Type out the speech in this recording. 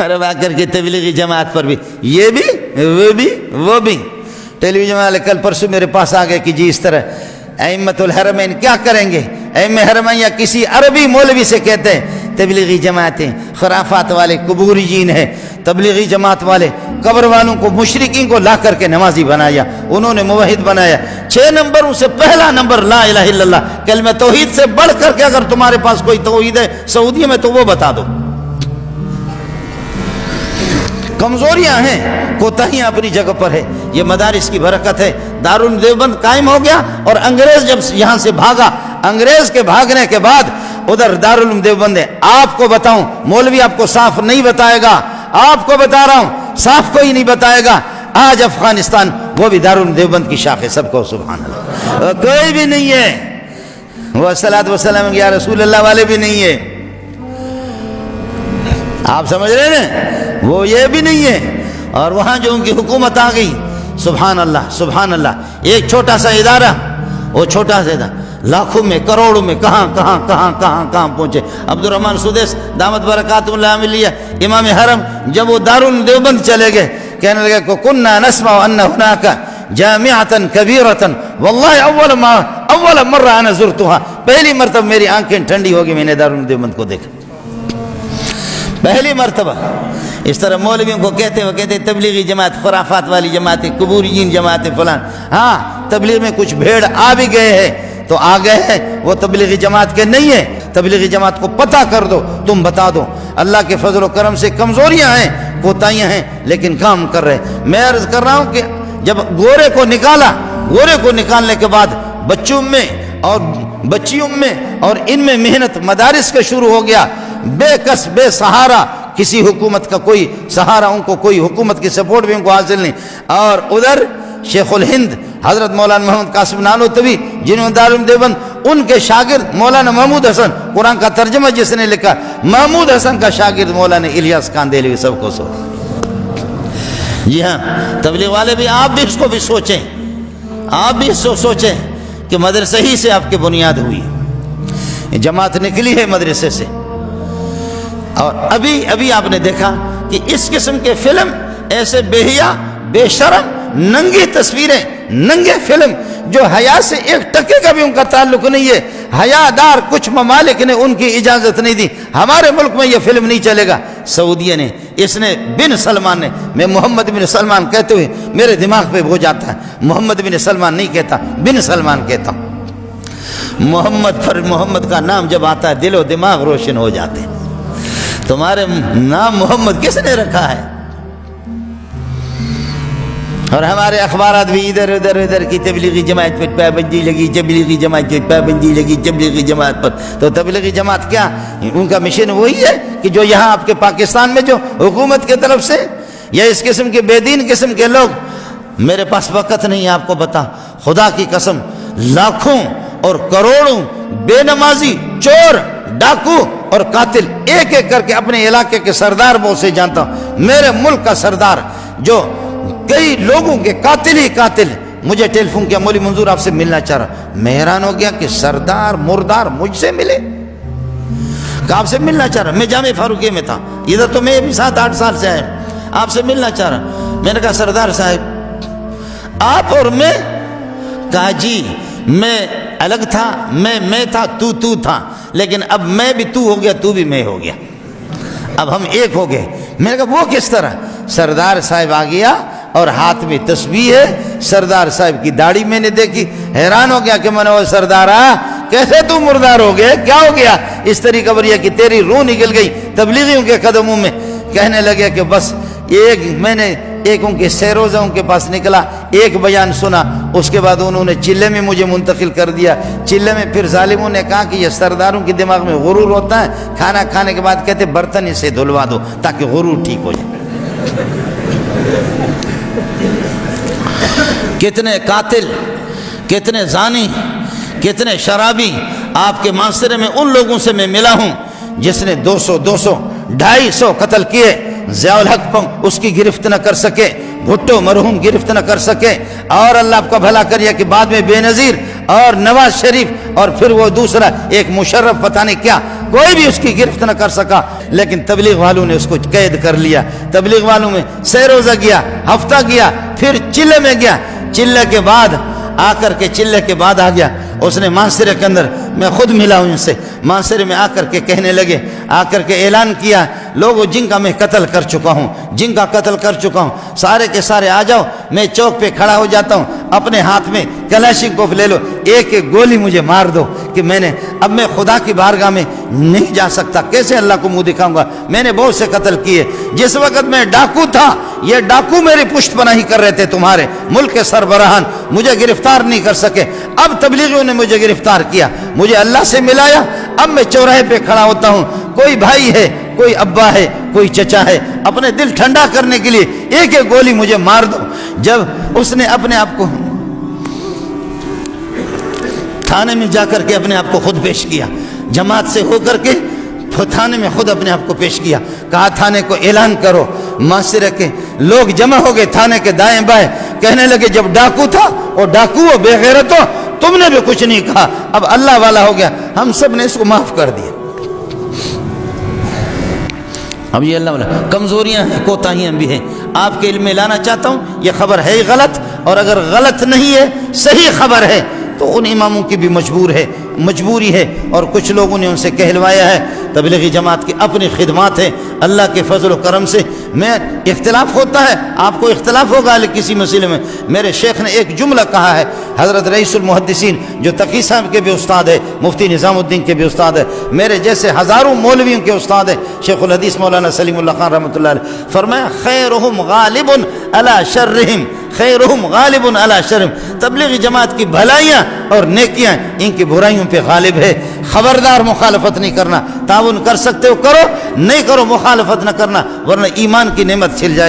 اور اب آ کر کے تبلیغی جماعت پر بھی یہ بھی وہ بھی وہ بھی ٹیلی ویژن والے کل پرسوں میرے پاس آ گئے کہ جی اس طرح ائمۃ الحرمین کیا کریں گے؟ ائمہ حرمین یا کسی عربی مولوی سے کہتے ہیں تبلیغی جماعتیں خرافات والے قبوری جین ہیں، تبلیغی جماعت والے قبر والوں کو مشرکین کو لا کر کے نمازی بنایا، انہوں نے موحد بنایا۔ 6 نمبروں سے پہلا نمبر لا الہ الا اللہ، کلمہ توحید سے بڑھ کر کے اگر تمہارے پاس کوئی توحید ہے سعودیہ میں تو وہ بتا دو۔ کمزوریاں ہیں، کوتاہیاں اپنی جگہ پر ہے، یہ مدارس کی برکت ہے۔ دارالعلوم دیوبند قائم ہو گیا اور انگریز جب یہاں سے بھاگا، انگریز کے بھاگنے کے بعد ادھر دارالعلوم دیوبند ہے۔ آپ کو بتاؤں، مولوی آپ کو صاف نہیں بتائے گا، آپ کو بتا رہا ہوں صاف کوئی نہیں بتائے گا۔ آج افغانستان وہ بھی دارالعلوم دیوبند کی شاخ ہے، سب کو سبحان اللہ، کوئی بھی نہیں ہے، وہ الصلاۃ والسلام یا رسول اللہ والے بھی نہیں ہے، آپ سمجھ رہے ہیں وہ یہ بھی نہیں ہے۔ اور وہاں جو ان کی حکومت آ گئی، سبحان اللہ سبحان اللہ، ایک چھوٹا سا ادارہ، وہ چھوٹا سا ادارہ لاکھوں میں کروڑوں میں کہاں کہاں کہاں کہاں کہاں پہنچے۔ عبد الرحمن سدیس دامت برکاتہ اللہ علیہ امام حرم جب وہ دارالعلوم دیوبند چلے گئے، کہنے لگے کہ کننا نسمع ان هناك جامعۃ کبیرۃ واللہ اول مرہ انا زرتها، پہلی مرتبہ میری آنکھیں ٹھنڈی ہوگی میں نے دارالعلوم دیوبند کو دیکھا، پہلی مرتبہ۔ اس طرح مولویوں کو کہتے وہ کہتے تبلیغی جماعت خرافات والی جماعتیں قبوری جین جماعتیں فلان، ہاں تبلیغ میں کچھ بھیڑ آ بھی گئے ہیں تو آ گئے ہیں، وہ تبلیغی جماعت کے نہیں ہیں۔ تبلیغی جماعت کو پتہ کر دو، تم بتا دو، اللہ کے فضل و کرم سے کمزوریاں ہیں، کوتاہیاں ہیں، لیکن کام کر رہے۔ میں عرض کر رہا ہوں کہ جب گورے کو نکالا، گورے کو نکالنے کے بعد بچوں میں اور بچیوں میں اور ان میں محنت، مدارس کا شروع ہو گیا، بے کس بے سہارا، کسی حکومت کا کوئی سہارا ان کو، کوئی حکومت کی سپورٹ بھی ان کو حاصل نہیں۔ اور ادھر شیخ الہند حضرت مولانا محمد قاسم نانوتوی جنہوں نے دارالعلوم دیوبند، ان کے شاگرد مولانا محمود حسن، قرآن کا ترجمہ جس نے لکھا، محمود حسن کا شاگرد مولانا الیاس کاندیلوی، سب کو سو۔ جی ہاں، تبلیغ والے بھی، آپ بھی اس کو بھی سوچیں، آپ بھی سوچیں کہ مدرسہ ہی سے آپ کی بنیاد ہوئی، جماعت نکلی ہے مدرسے سے۔ اور ابھی آپ نے دیکھا کہ اس قسم کے فلم ایسے بے حیا، بے شرم، ننگی تصویریں، ننگے فلم جو حیا سے ایک ٹکے کا بھی ان کا تعلق نہیں ہے، حیا دار کچھ ممالک نے ان کی اجازت نہیں دی۔ ہمارے ملک میں یہ فلم نہیں چلے گا، سعودیہ نے، اس نے بن سلمان نے، میں محمد بن سلمان کہتے ہوئے میرے دماغ پہ ہو جاتا ہے، محمد بن سلمان نہیں کہتا، بن سلمان کہتا ہوں۔ محمد پر محمد کا نام جب آتا ہے دل و دماغ روشن ہو جاتے ہیں۔ تمہارے نام محمد کس نے رکھا ہے؟ اور ہمارے اخبارات بھی ادھر ادھر کی تبلیغی جماعت پر پابندی لگی، تبلیغی جماعت پر پابندی لگی، تبلیغی جماعت پر۔ تو تبلیغی جماعت کیا؟ ان کا مشن وہی ہے کہ جو یہاں آپ کے پاکستان میں جو حکومت کی طرف سے یا اس قسم کے بے دین قسم کے لوگ، میرے پاس وقت نہیں آپ کو بتا، خدا کی قسم لاکھوں اور کروڑوں بے نمازی، چور، ڈاکو اور قاتل ایک ایک کر کے اپنے علاقے کے سردار بہت سے جانتا ہوں، میرے ملک کا سردار جو کئی لوگوں کے قاتل ہی قاتل، مجھے ٹیلی فون کیا، مولوی منظور آپ سے ملنا چاہ رہا۔ میں حیران ہو گیا کہ سردار مردار مجھ سے ملے، کہ آپ سے ملنا چاہ رہا۔ میں جامع فاروقیہ میں تھا، ادھر تو میں بھی 7-8 سال سے آیا، آپ سے ملنا چاہ رہا۔ میں نے کہا سردار صاحب آپ اور میں، کہا جی میں الگ تھا، میں تھا، تو تھا، لیکن اب میں بھی تو ہو گیا، تو بھی میں ہو گیا، اب ہم ایک ہو گئے۔ میں نے کہا وہ کس طرح؟ سردار صاحب آ گیا اور ہاتھ میں تسبیح ہے، سردار صاحب کی داڑھی میں نے دیکھی، حیران ہو گیا کہ میں نے وہ سردارا کیسے تو مردار ہو گئے، کیا ہو گیا؟ اس طریقہ پر یہ کہ تیری روح نکل گئی تبلیغیوں کے قدموں میں۔ کہنے لگے کہ بس میں نے ایک ان کے سیروزہ ان کے پاس نکلا، ایک بیان سنا، اس کے بعد انہوں نے چلے میں مجھے منتقل کر دیا۔ چلے میں پھر ظالموں نے کہا کہ یہ سرداروں کے دماغ میں غرور ہوتا ہے، کھانا کھانے کے بعد کہتے برتن اسے دھلوا دو تاکہ غرور ٹھیک ہو جائے۔ کتنے قاتل، کتنے زانی، کتنے شرابی آپ کے معاشرے میں ان لوگوں سے میں ملا ہوں جس نے 200 250 قتل کیے، ضیاء الحق اس کی گرفت نہ کر سکے، بھٹو مرحوم گرفت نہ کر سکے، اور اللہ آپ کا بھلا کریا کہ بعد میں بے نظیر اور نواز شریف اور پھر وہ دوسرا ایک مشرف پتہ نہیں کیا، کوئی بھی اس کی گرفت نہ کر سکا، لیکن تبلیغ والوں نے اس کو قید کر لیا۔ تبلیغ والوں میں 6 روزہ گیا، ہفتہ گیا، پھر چلے میں گیا، چلے کے بعد آ کر کے چلے کے بعد آ گیا، اس نے مانسرے کے اندر، میں خود ملا ہوں ان سے، مانسرے میں آ کر کے کہنے لگے، آ کر کے اعلان کیا، لوگوں جن کا میں قتل کر چکا ہوں، جن کا قتل کر چکا ہوں، سارے کے سارے آ جاؤ، میں چوک پہ کھڑا ہو جاتا ہوں، اپنے ہاتھ میں کلاشنکوف لے لو، ایک ایک گولی مجھے مار دو، کہ میں نے اب میں خدا کی بارگاہ میں نہیں جا سکتا، کیسے اللہ کو منہ دکھاؤں گا، میں نے بہت سے قتل کیے، جس وقت میں ڈاکو تھا یہ ڈاکو میری پشت پناہی کر رہے تھے، تمہارے ملک کے سربراہان مجھے گرفتار نہیں کر سکے، اب تبلیغیوں نے مجھے گرفتار کیا، مجھے اللہ سے ملایا، اب میں چوراہے پہ کھڑا ہوتا ہوں، کوئی بھائی ہے، کوئی ابا ہے، کوئی چچا ہے، اپنے دل ٹھنڈا کرنے کے لیے ایک ایک گولی مجھے مار دو۔ جب اس نے اپنے آپ کو تھانے میں جا کر کے اپنے آپ کو خود پیش کیا، جماعت سے ہو کر کے تھانے میں خود اپنے آپ کو پیش کیا، کہا تھانے کو اعلان کرو، معاشرے کے لوگ جمع ہو گئے، تھانے کے دائیں بائیں، کہنے لگے جب ڈاکو تھا اور ڈاکو ہو بے غیرت ہو، تم نے بھی کچھ نہیں کہا، اب اللہ والا ہو گیا، ہم سب نے اس کو معاف کر دیا۔ اب یہ اللہ والا کمزوریاں ہیں، کوتاہیاں بھی ہیں، آپ کے علم میں لانا چاہتا ہوں، یہ خبر ہے غلط، اور اگر غلط نہیں ہے صحیح خبر ہے تو ان اماموں کی بھی مجبوری ہے، اور کچھ لوگوں نے ان سے کہلوایا ہے، تبلیغی جماعت کی اپنی خدمات ہیں، اللہ کے فضل و کرم سے میں اختلاف ہوتا ہے، آپ کو اختلاف ہوگا کسی مسئلے میں، میرے شیخ نے ایک جملہ کہا ہے، حضرت رئیس المحدثین جو تقی صاحب کے بھی استاد ہے، مفتی نظام الدین کے بھی استاد ہے، میرے جیسے ہزاروں مولویوں کے استاد ہیں، شیخ الحدیث مولانا سلیم اللہ خان رحمۃ اللہ علیہ، فرمایا خیرہم غالب علی شرہم، خیرہم غالب علی شرہم، تبلیغی جماعت کی بھلائیاں اور نیکیاں ان کی برائیوں پہ غالب ہے، خبردار مخالفت نہیں کرنا، تعاون کر سکتے ہو کرو، نہیں کرو مخالفت نہ کرنا، ورنہ ایمان کی نعمت چھل جائے